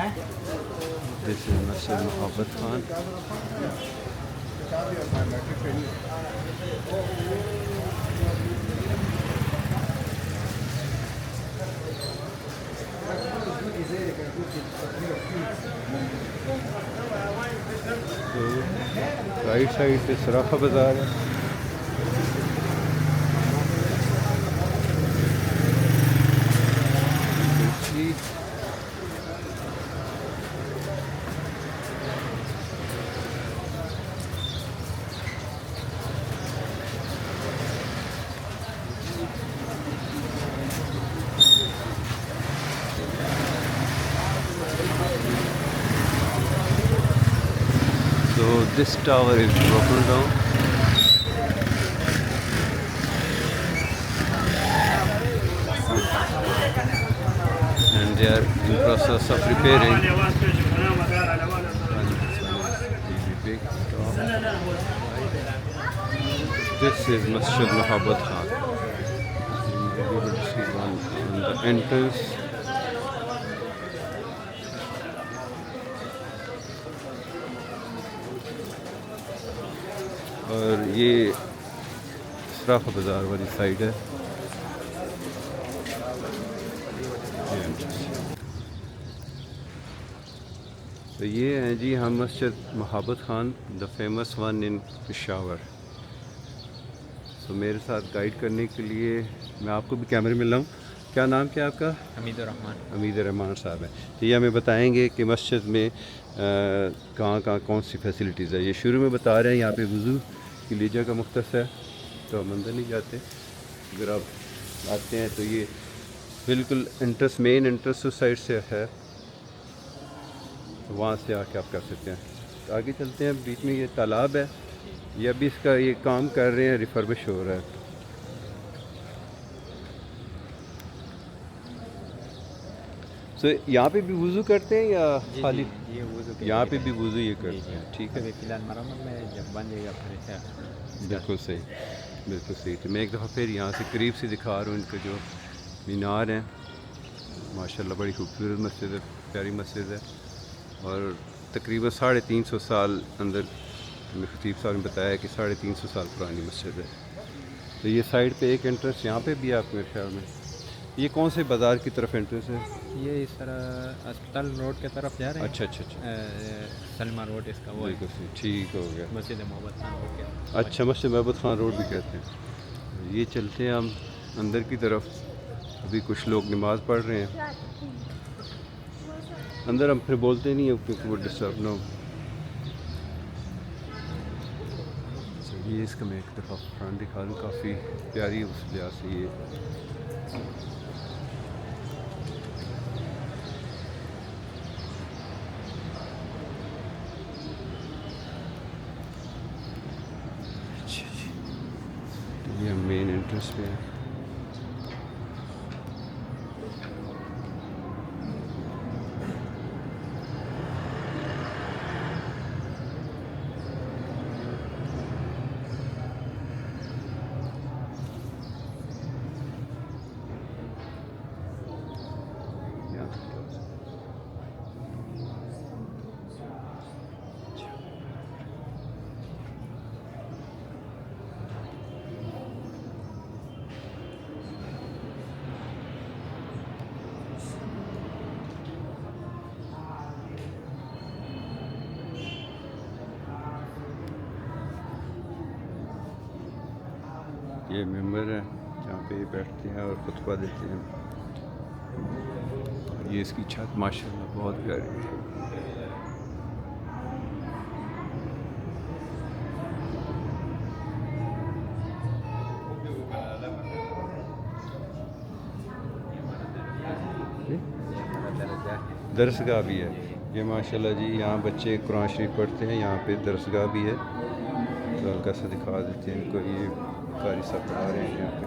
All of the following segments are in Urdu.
This is Masjid Mohabbat Khan. تو رائٹ سائڈ پہ سرافہ بازار ہے. So this tower is broken down. And they are in process of repairing. This is Masjid Mohabbat Khan. You will see one on the entrance. اور یہ سرافہ بازار والی سائڈ ہے. تو یہ ہیں جی ہم مسجد محبت خان, دا فیمس ون ان پشاور. تو میرے ساتھ گائیڈ کرنے کے لیے میں آپ کو بھی کیمرے میں لاؤں. کیا نام کیا آپ کا؟ حمید الرحمان. حمید الرحمان صاحب ہیں. تو یہ ہمیں بتائیں گے کہ مسجد میں کہاں کون سی فیسلٹیز ہے. یہ شروع میں بتا رہے ہیں یہاں پہ وضو کے لیے جگہ مختص ہے, تو ہم اندر نہیں جاتے. اگر آپ آتے ہیں تو یہ بالکل مین انٹرس اس سائڈ سے ہے, وہاں سے آ کے آپ کر سکتے ہیں. تو آگے چلتے ہیں. بیچ میں یہ تالاب ہے, یہ ابھی اس کا یہ کام کر رہے ہیں, ریفربش ہو رہا ہے. تو یہاں پہ بھی وضو کرتے ہیں یا خالی؟ یہ وضو یہاں پہ بھی وضو یہ کرتے ہیں. ٹھیک ہے, فی الحال مرمت میں جب بن جائے گا پھر بالکل صحیح, بالکل صحیح. تو میں ایک دفعہ پھر یہاں سے قریب سے دکھا رہا ہوں ان کے جو مینار ہیں. ماشاء اللہ بڑی خوبصورت مسجد ہے, پیاری مسجد ہے, اور تقریباً 350 سال اندر خطیب صاحب نے بتایا کہ 350 سال پرانی مسجد ہے. تو یہ سائڈ پہ ایک انٹرنس یہاں پہ بھی ہے آپ میرے خیال میں. یہ کون سے بازار کی طرف انٹرنس ہے؟ یہ اس طرح اسپتال روڈ کی طرف جا رہے ہیں. اچھا اچھا اچھا, سلما روڈ اس کا وہ ہے. بالکل صحیح, ٹھیک ہو گیا. مسجد محبت خان روڈ کے. اچھا, مسجد محبت خان روڈ بھی کہتے ہیں. یہ چلتے ہیں ہم اندر کی طرف. ابھی کچھ لوگ نماز پڑھ رہے ہیں اندر. ہم پھر بولتے نہیں ہیں کیونکہ وہ ڈسٹرب نہ ہو. یہ اس کا میں ایک دفعہ فرنٹ دکھا دوں, کافی پیاری اس لحاظ سے. یہ یہ مین انٹرنس پہ ہے. یہ ممبر ہے جہاں پہ یہ بیٹھتے ہیں اور خطبہ دیتے ہیں. یہ اس کی چھت ماشاءاللہ بہت پیاری ہے. درسگاہ بھی ہے یہ ماشاءاللہ جی. یہاں بچے قرآن شریف پڑھتے ہیں, یہاں پہ درسگاہ بھی ہے. تو ہلکا سا دکھا دیتے ہیں ان کو. یہ قاری صاحب پڑھا رہے ہیں یہاں پہ.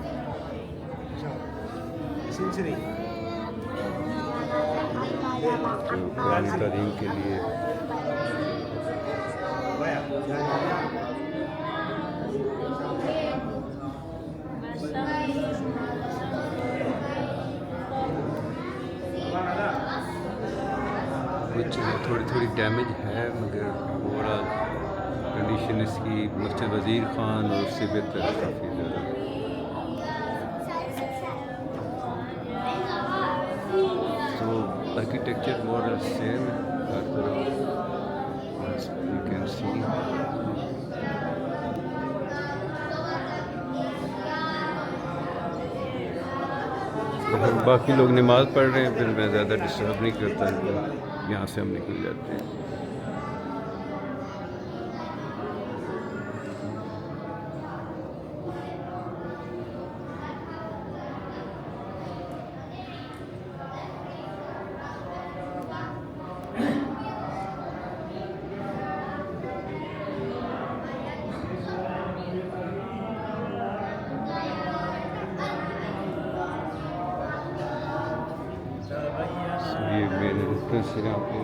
تو قرآن تعلیم کے لیے تھوڑی تھوڑی ڈیمیج ہے مگر اوور آل کنڈیشن اس کی مسجد وزیر خان اور اس سے بہتر ہے کافی زیادہ. تو آرکیٹیکچر مور سیم ہر طرح یو کین سی. باقی لوگ نماز پڑھ رہے ہیں, پھر میں زیادہ ڈسٹرب نہیں کرتا ان کو, یہاں سے ہم نکل جاتے ہیں. یہ مین انٹرنس ہے یہاں پہ.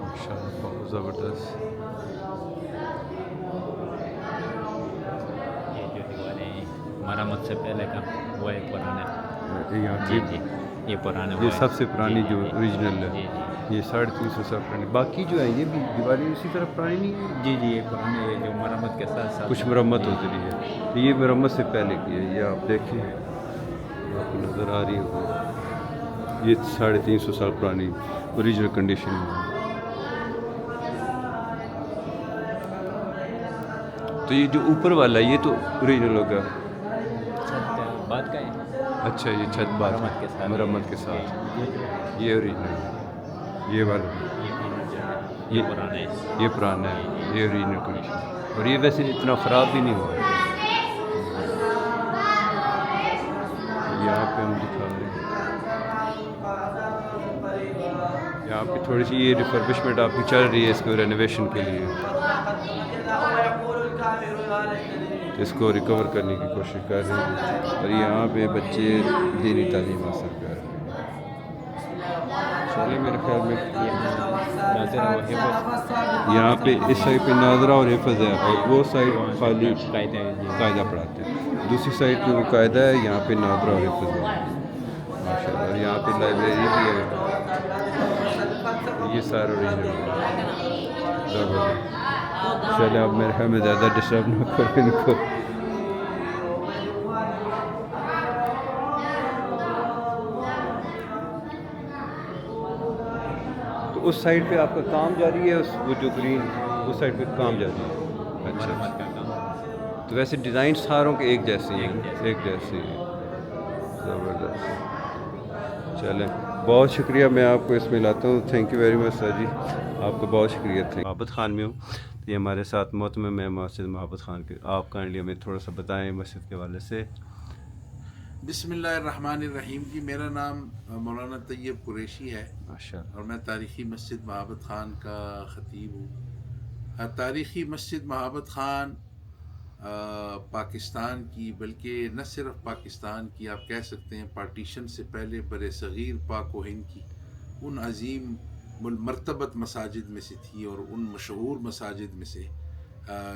ماشاءاللہ بہت زبردست. یہ جو دیواریں مرمت سے پہلے کا وہ ہے پرانا. یہاں جی کی یہ پرانا یہ سب سے پرانی جو جی اوریجنل ہے, جی یہ 350 سال پرانی. باقی جو ہے یہ بھی دیواریں اسی طرح پرانی نہیں ہے, جی یہ پرانے یہ جو مرمت کے ساتھ ساتھ کچھ مرمت ہوتی رہی ہے. یہ مرمت سے پہلے کی ہے, یہ آپ دیکھیں آپ کو نظر آ رہی ہوگی. یہ 350 سال پرانی اوریجنل کنڈیشن ہے. تو یہ جو اوپر والا ہے یہ تو اوریجنل ہوگا. چھت بعد کا ہے. اچھا یہ چھت بات مرمت کے ساتھ مرمت کے ساتھ, یہ اوریجنل ہے. یہ والا یہ پرانا ہے. یہ پرانا ہے, یہ اوریجنل کنڈیشن. اور یہ ویسے اتنا خراب بھی نہیں ہوا ہے. یہاں پہ ہم دکھا رہے ہیں, یہاں پہ تھوڑی سی یہ ریفربشمنٹ آپ کی چل رہی ہے اس کو رینوویشن کے لیے, اس کو ریکور کرنے کی کوشش کر رہے ہیں. اور یہاں پہ بچے دینی تعلیم حاصل کر رہے ہیں. چلے میرے خیال میں یہاں پہ اس سائڈ پہ ناظرہ اور حفظ ہے, اور وہ سائڈ خالی قاعدہ پڑھاتے ہیں. دوسری سائڈ پہ وہ قاعدہ ہے, یہاں پہ ناظرہ اور حفظ ہے ماشاء اللہ. اور یہاں پہ لائبریری بھی ہے. یہ سارا اوریجنل ہے. چلے اب میرے خیال میں زیادہ ڈسٹرب نہ کرو ان کو. تو اس سائڈ پہ آپ کا کام جاری ہے, وہ جو گرین اس سائڈ پہ کام جاری ہے. اچھا مرمت کا کام. تو ویسے ڈیزائن ساروں کے ایک جیسے ہیں, ایک جیسے ہیں. زبردست. چلیں بہت شکریہ, میں آپ کو اس میں لاتا ہوں. تھینک یو ویری مچ سر جی, آپ کا بہت شکریہ. محبت خان میں ہوں, یہ ہمارے ساتھ محتمم ہے مسجد محبت خان کے. آپ کائنڈلی ہمیں تھوڑا سا بتائیں مسجد کے حوالے سے. بسم اللہ الرحمن الرحیم. جی میرا نام مولانا طیب قریشی ہے ماشاء اللہ. اور میں تاریخی مسجد محبت خان کا خطیب ہوں. تاریخی مسجد محبت خان پاکستان کی, بلکہ نہ صرف پاکستان کی, آپ کہہ سکتے ہیں پارٹیشن سے پہلے بر صغیر پاک و ہند کی ان عظیم مرتبت مساجد میں سے تھی, اور ان مشہور مساجد میں سے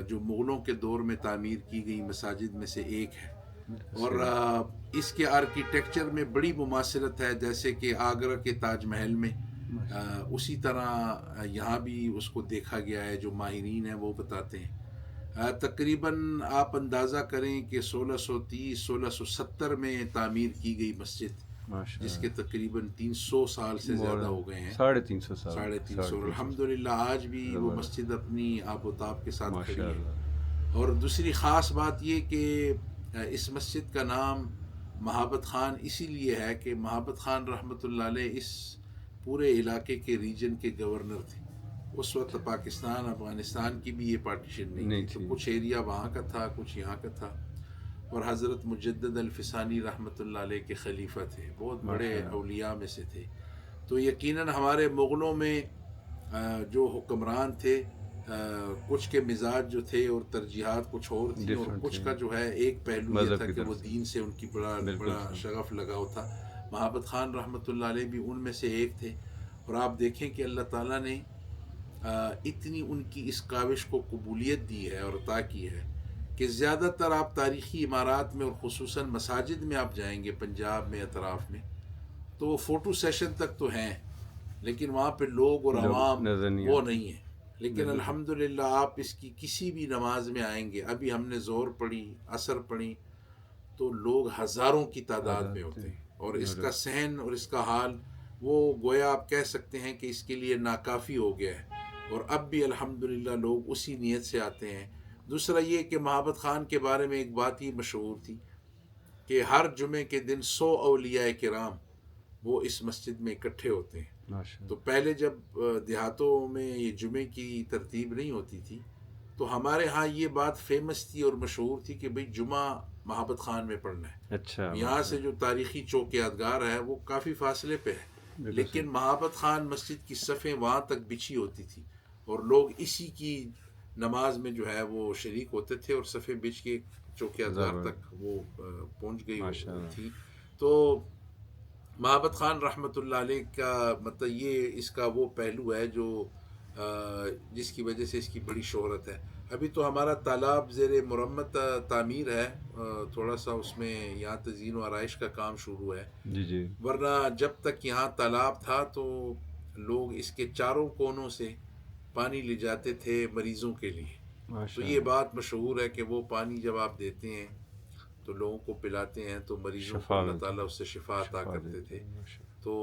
جو مغلوں کے دور میں تعمیر کی گئی مساجد میں سے ایک ہے. اور اس کے آرکیٹیکچر میں بڑی مماثلت ہے, جیسے کہ آگرہ کے تاج محل میں اسی طرح یہاں بھی اس کو دیکھا گیا ہے. جو ماہرین ہیں وہ بتاتے ہیں تقریباً آپ اندازہ کریں کہ 1630-1670 میں تعمیر کی گئی مسجد, جس کے تقریباً 300 سال سے زیادہ ہو گئے ہیں. 350 سال. 350. اور الحمدللہ آج بھی وہ مسجد اپنی آب و تاب کے ساتھ کھڑی ہے. اور دوسری خاص بات یہ کہ اس مسجد کا نام محبت خان اسی لیے ہے کہ محبت خان رحمۃ اللہ علیہ اس پورے علاقے کے ریجن کے گورنر تھے. اس وقت پاکستان افغانستان کی بھی یہ پارٹیشن نہیں تھی, تو کچھ ایریا وہاں کا تھا, کچھ یہاں کا تھا. اور حضرت مجدد الفسانی رحمۃ اللہ علیہ کے خلیفہ تھے, بہت بڑے اولیاء میں سے تھے. تو یقیناً ہمارے مغلوں میں جو حکمران تھے کچھ کے مزاج جو تھے اور ترجیحات کچھ اور تھی, اور کچھ کا جو ہے ایک پہلو یہ تھا کہ وہ دین سے ان کی بڑا شغف لگاؤ تھا. محبت خان رحمۃ اللہ علیہ بھی ان میں سے ایک تھے. اور آپ دیکھیں کہ اللہ تعالیٰ نے اتنی ان کی اس کاوش کو قبولیت دی ہے اور عطا کی ہے کہ زیادہ تر آپ تاریخی عمارات میں اور خصوصاً مساجد میں آپ جائیں گے پنجاب میں اطراف میں تو فوٹو سیشن تک تو ہیں لیکن وہاں پہ لوگ اور عوام نظر نہیں وہ آتے. نہیں ہے. لیکن الحمدللہ آپ اس کی کسی بھی نماز میں آئیں گے, ابھی ہم نے ظہر پڑھی, عصر پڑھی, تو لوگ ہزاروں کی تعداد میں ہوتے ہیں, اور اس کا صحن اور اس کا حال وہ گویا آپ کہہ سکتے ہیں کہ اس کے لیے ناکافی ہو گیا ہے, اور اب بھی الحمدللہ لوگ اسی نیت سے آتے ہیں. دوسرا یہ کہ محبت خان کے بارے میں ایک بات ہی مشہور تھی کہ ہر جمعے کے دن 100 اولیاء کرام وہ اس مسجد میں اکٹھے ہوتے ہیں. تو پہلے جب دیہاتوں میں یہ جمعے کی ترتیب نہیں ہوتی تھی تو ہمارے ہاں یہ بات فیمس تھی اور مشہور تھی کہ بھئی جمعہ محبت خان میں پڑھنا ہے. اچھا, یہاں سے جو تاریخی چوک یادگار ہے وہ کافی فاصلے پہ ہے, لیکن محبت خان مسجد کی صفیں وہاں تک بچھی ہوتی تھی اور لوگ اسی کی نماز میں جو ہے وہ شریک ہوتے تھے, اور صفیں بچ کے چوک یادگار تک وہ پہنچ گئی تھی. تو محبت خان رحمۃ اللہ علیہ کا مطلب یہ اس کا وہ پہلو ہے جو جس کی وجہ سے اس کی بڑی شہرت ہے. ابھی تو ہمارا تالاب زیر مرمت تعمیر ہے, تھوڑا سا اس میں یہاں تزئین و آرائش کا کام شروع ہے. جی ورنہ جب تک یہاں تالاب تھا تو لوگ اس کے چاروں کونوں سے پانی لے جاتے تھے مریضوں کے لیے. تو یہ بات مشہور ہے کہ وہ پانی جب آپ دیتے ہیں تو لوگوں کو پلاتے ہیں تو مریضوں کو اللہ تعالیٰ اس سے شفا عطا کرتے تھے. تو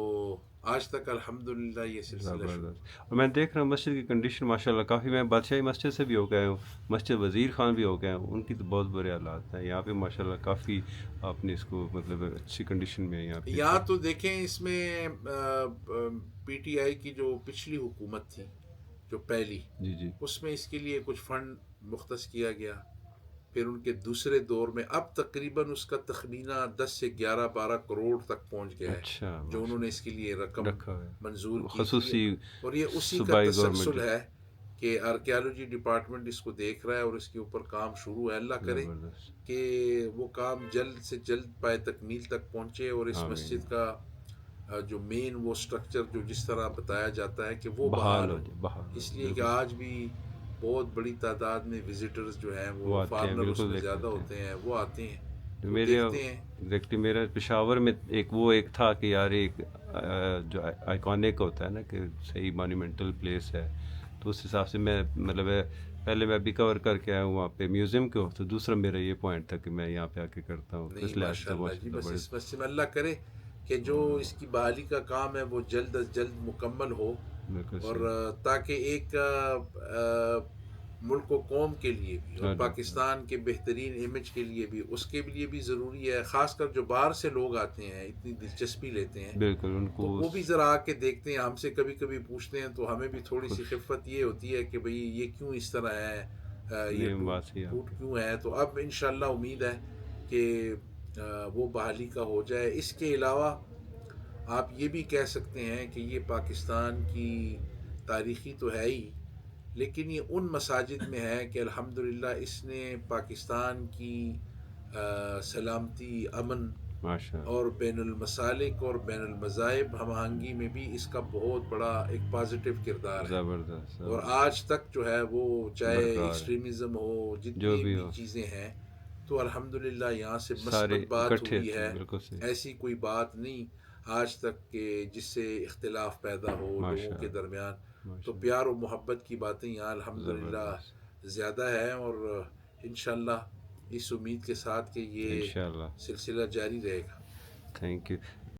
آج تک الحمدللہ یہ سلسلہ شروع. اور میں دیکھ رہا ہوں مسجد کی کنڈیشن ماشاءاللہ کافی, میں بادشاہی مسجد سے بھی ہو گیا ہوں, مسجد وزیر خان بھی ہو گیا ہوں, ان کی تو بہت برے حالات ہیں. یہاں پہ ماشاءاللہ کافی آپ نے اس کو مطلب اچھی کنڈیشن میں ہے یہاں تو دیکھیں اس میں پی ٹی آئی کی جو پچھلی حکومت تھی جو پہلی, جی اس میں اس کے لیے کچھ فنڈ مختص کیا گیا. پھر ان کے دوسرے دور میں اب تقریباً اس کا تخمینہ 10 سے 11-12 کروڑ تک پہنچ گیا ہے جو انہوں نے اس کے لیے رقم منظور کی خصوصی, اور یہ اسی کا تسلسل ہے کہ آرکیالوجی ڈپارٹمنٹ اس کو دیکھ رہا ہے اور اس کے اوپر کام شروع ہے. اللہ کرے کہ وہ کام جلد سے جلد پائے تکمیل تک پہنچے اور اس مسجد کا جو مین وہ سٹرکچر جو جس طرح بتایا جاتا ہے کہ وہ بحال ہو. اس لیے کہ آج بھی بہت بڑی تعداد میں وزٹرز جو ہیں وہ فارنر اس میں زیادہ ہوتے ہیں, وہ آتے ہیں دیکھتے ہیں. ایگزیکٹلی میرا پشاور میں ایک تھا کہ یار ایک جو آئیکونک ہوتا ہے نا کہ صحیح مانیومنٹل پلیس ہے, تو اس حساب سے میں مطلب پہلے میں ابھی کور کر کے آیا ہوں وہاں پہ میوزیم کے, تو دوسرا میرا یہ پوائنٹ تھا کہ میں یہاں پہ آ کے کرتا ہوں. نہیں ماشاءاللہ جی, بس اس مسجد میں اللہ کرے کہ جو اس کی بحالی کا کام ہے وہ جلد از جلد مکمل ہو, اور تاکہ ایک ملک و قوم کے لیے بھی اور پاکستان کے بہترین امیج کے لیے بھی اس کے لیے بھی ضروری ہے, خاص کر جو باہر سے لوگ آتے ہیں اتنی دلچسپی لیتے ہیں بالکل ان کو, تو وہ بھی ذرا آ کے دیکھتے ہیں. ہم سے کبھی کبھی پوچھتے ہیں تو ہمیں بھی تھوڑی سی خفت یہ ہوتی ہے کہ بھئی یہ کیوں اس طرح ہے, یہ ٹوٹ کیوں ہے. تو اب انشاءاللہ امید ہے کہ وہ بحالی کا ہو جائے. اس کے علاوہ آپ یہ بھی کہہ سکتے ہیں کہ یہ پاکستان کی تاریخی تو ہے ہی, لیکن یہ ان مساجد میں ہے کہ الحمدللہ اس نے پاکستان کی سلامتی, امن اور بین المسالک اور بین المذاہب ہم آہنگی میں بھی اس کا بہت بڑا ایک پازیٹیو کردار ہے. اور آج تک جو ہے وہ چاہے ایکسٹریمزم ہو, جتنی بھی چیزیں ہیں, تو الحمدللہ یہاں سے مثبت بات ہوئی ہے. ایسی کوئی بات نہیں آج تک کہ جس سے اختلاف پیدا ہو لوگوں کے درمیان. تو پیار و محبت کی باتیں یہاں الحمدللہ زیادہ ہے, اور انشاءاللہ اس امید کے ساتھ کہ یہ سلسلہ جاری رہے گا. Thank you.